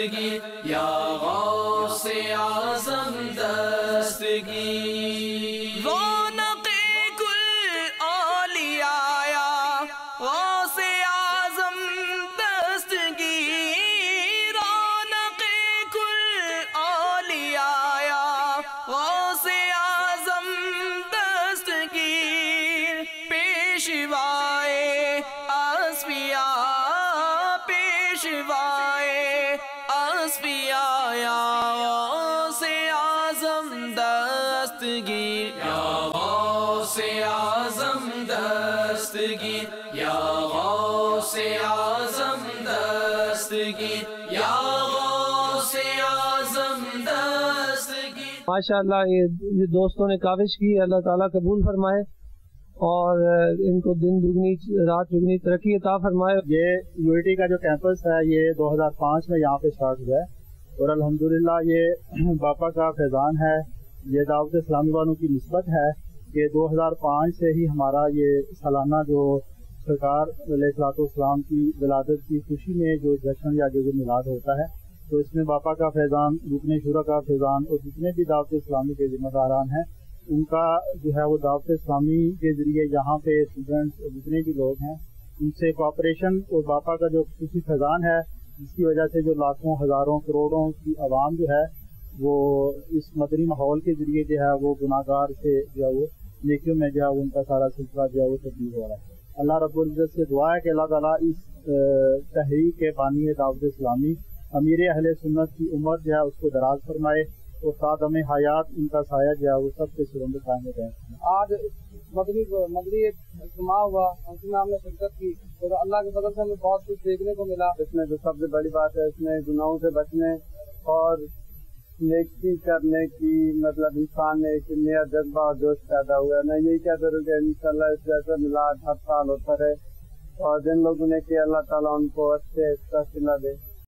دستگیر یا غوث اعظم دستگیر رونق کل اولیاء یا غوث اعظم دستگیر رونق کل اولیاء یا غوث اعظم دستگیر پیشوائے اصفیاء پیشوائے اصفیاء یا غوث اعظم دستگیر یا غوث اعظم دستگیر یا غوث اعظم دستگیر یا غوث اعظم دستگیر۔ ماشاءاللہ یہ دوستوں نے کاوش کی، اللہ تعالیٰ قبول فرمائے اور ان کو دن دگنی رات دگنی ترقی عطا فرمائے۔ یہ یونٹی کا جو کیمپس ہے یہ 2005 میں یہاں پہ اسٹارٹ ہوا ہے اور الحمدللہ یہ باپا کا فیضان ہے، یہ دعوت اسلامی والوں کی نسبت ہے کہ 2005 سے ہی ہمارا یہ سالانہ جو سرکار علیہ الصلوۃ والسلام کی ولادت کی خوشی میں جو جشن یا جو میلاد ہوتا ہے تو اس میں باپا کا فیضان، رکن شورا کا فیضان اور جتنے بھی دعوت اسلامی کے ذمہ داران ہیں ان کا جو ہے وہ دعوت اسلامی کے ذریعے یہاں پہ اسٹوڈنٹس جتنے بھی لوگ ہیں ان سے کوآپریشن اور باپا کا جو خصوصی فیضان ہے جس کی وجہ سے جو لاکھوں ہزاروں کروڑوں کی عوام جو ہے وہ اس مدنی ماحول کے ذریعے جو ہے وہ گناہ گار سے جو ہے وہ نیکیوں میں جو ہے ان کا سارا سلسلہ جو ہے وہ تبدیل ہو رہا ہے۔ اللہ رب العزت سے دعا ہے کہ اللہ تعالیٰ اس تحریک کے بانی دعوت اسلامی امیر اہل سنت کی عمر جو ہے اس کو دراز فرمائے اور خاتم حیات ان کا سایہ جو ہے وہ سب کے سروں میں قائم رہے۔ آج مدنی اجتماع ہوا، اس میں ہم نے شرکت کی اور اللہ کے فضل سے ہمیں بہت کچھ دیکھنے کو ملا۔ اس میں جو سب سے بڑی بات ہے اس میں گناہوں سے بچنے اور نیکی کرنے کی مطلب انسان میں ایک نیا جذبہ اور جوش پیدا ہوا ہے۔ میں یہی کہتا ہوں کہ انشاءاللہ اس جیسا میلاد ہر سال ہوتا رہے اور جن لوگوں نے کہ اللہ تعالیٰ ان کو اچھے فیصلہ دے۔